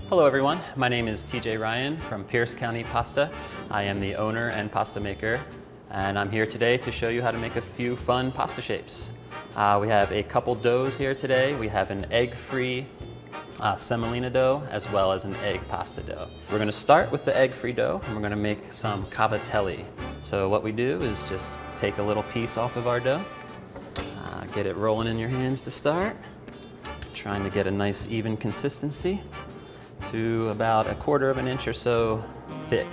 Hello everyone, my name is TJ Ryan from Pierce County Pasta. I am the owner and pasta maker, and I'm here today to show you how to make a few fun pasta shapes. We have a couple doughs here today. We have an egg-free semolina dough as well as an egg pasta dough. We're going to start with the egg-free dough and we're going to make some cavatelli. So what we do is just take a little piece off of our dough, get it rolling in your hands to start, trying to get a nice even consistency to about 1/4 of an inch or so thick.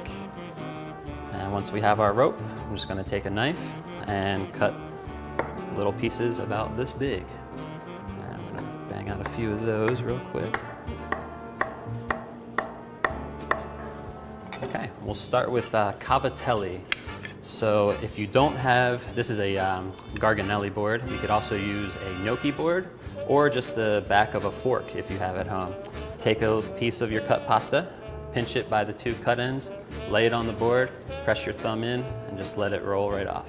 And once we have our rope, I'm just going to take a knife and cut little pieces about this big. And I'm going to bang out a few of those real quick. Okay, we'll start with cavatelli. So if you don't have, this is a garganelli board. You could also use a gnocchi board or just the back of a fork if you have at home. Take a piece of your cut pasta, pinch it by the 2 cut ends, lay it on the board, press your thumb in, and just let it roll right off.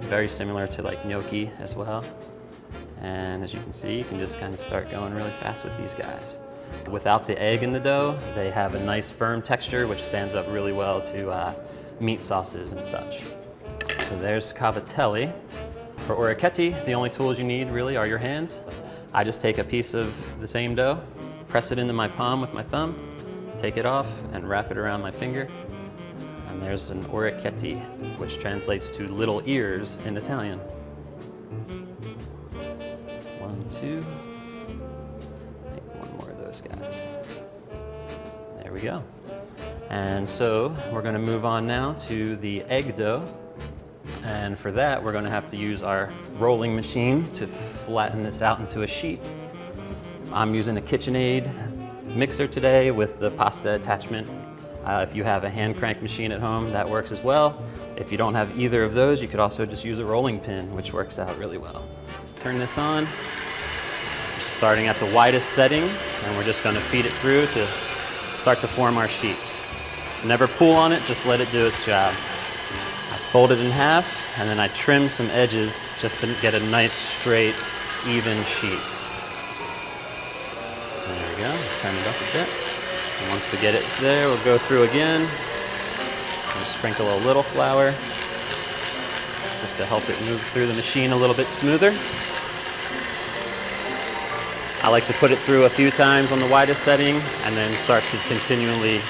Very similar to like gnocchi as well. And as you can see, you can just kind of start going really fast with these guys. Without the egg in the dough, they have a nice firm texture which stands up really well to meat sauces and such. So there's cavatelli. For orecchiette, the only tools you need really are your hands. I just take a piece of the same dough, press it into my palm with my thumb, take it off and wrap it around my finger. And there's an orecchiette, which translates to little ears in Italian. 1, 2, make one more of those guys. There we go. And so we're going to move on now to the egg dough. And for that, we're going to have to use our rolling machine to flatten this out into a sheet. I'm using a KitchenAid mixer today with the pasta attachment. If you have a hand crank machine at home, that works as well. If you don't have either of those, you could also just use a rolling pin, which works out really well. Turn this on, starting at the widest setting, and we're just going to feed it through to start to form our sheet. Never pull on it, just let it do its job. I fold it in half, and then I trim some edges just to get a nice, straight, even sheet. There we go, turn it up a bit. And once we get it there, we'll go through again. And sprinkle a little flour, just to help it move through the machine a little bit smoother. I like to put it through a few times on the widest setting, and then start to continually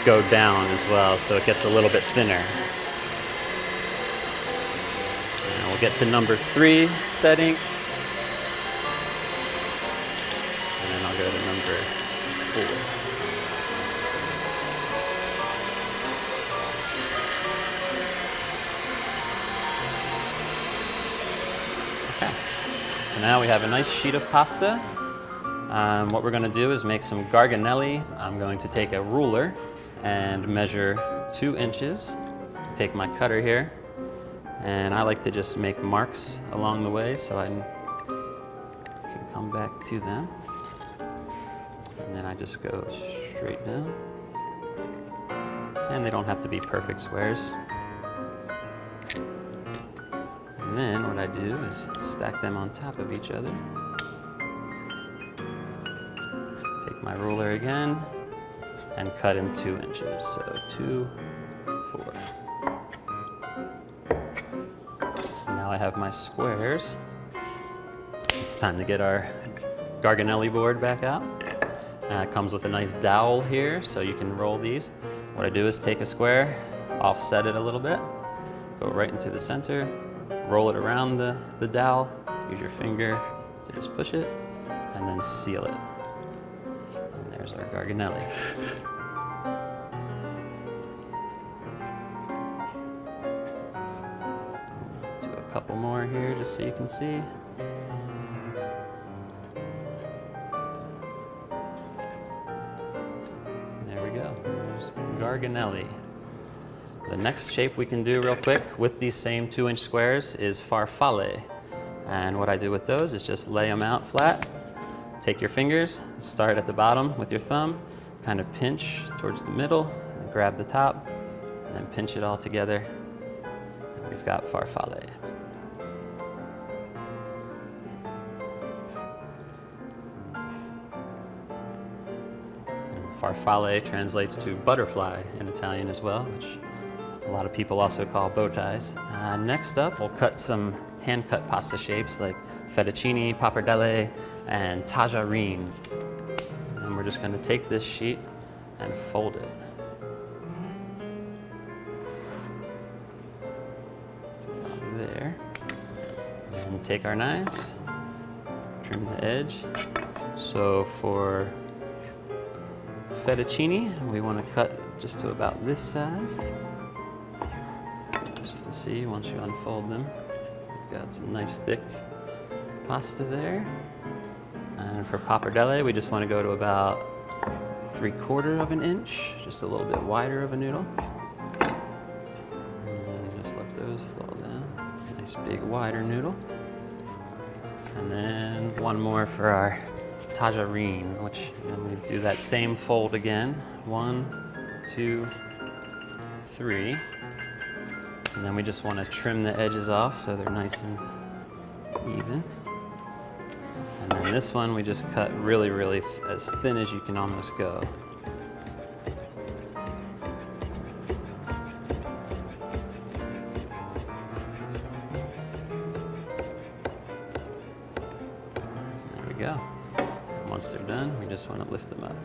go down as well, so it gets a little bit thinner. And we'll get to number 3 setting. And then I'll go to number 4. Okay, so now we have a nice sheet of pasta. What we're going to do is make some garganelli. I'm going to take a ruler and measure 2 inches. Take my cutter here, and I like to just make marks along the way so I can come back to them. And then I just go straight down. And they don't have to be perfect squares. And then what I do is stack them on top of each other. Take my ruler again and cut in 2 inches. So 2, 4. Now I have my squares. It's time to get our garganelli board back out. It comes with a nice dowel here, so you can roll these. What I do is take a square, offset it a little bit, go right into the center, roll it around the dowel, use your finger to just push it, and then seal it. And there's our garganelli. Do a couple more here just so you can see. There we go, there's garganelli. The next shape we can do real quick with these same 2-inch squares is farfalle. And what I do with those is just lay them out flat. Take your fingers, start at the bottom with your thumb, kind of pinch towards the middle, and grab the top, and then pinch it all together. And we've got farfalle. farfalle translates to butterfly in Italian as well, which a lot of people also call bow ties. Next up, we'll cut some hand-cut pasta shapes like fettuccine, pappardelle, and tagliarine. And we're just going to take this sheet and fold it. About there. And take our knives, trim the edge. So for fettuccine, we want to cut just to about this size. As you can see, once you unfold them, you've got some nice thick pasta there. And for pappardelle, we just want to go to about 3/4 of an inch, just a little bit wider of a noodle. And then just let those fall down. Nice big wider noodle. And then one more for our tagliarine, which we do that same fold again. 1, 2, 3. And then we just want to trim the edges off so they're nice and even. And then this one we just cut really, really as thin as you can almost go. There we go. And once they're done, we just want to lift them up.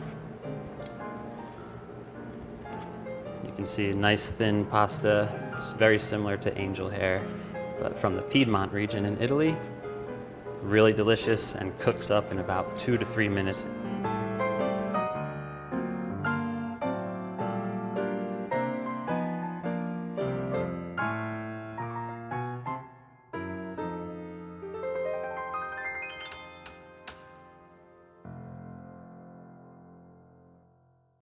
You can see a nice thin pasta. It's very similar to angel hair, but from the Piedmont region in Italy. Really delicious and cooks up in about 2 to 3 minutes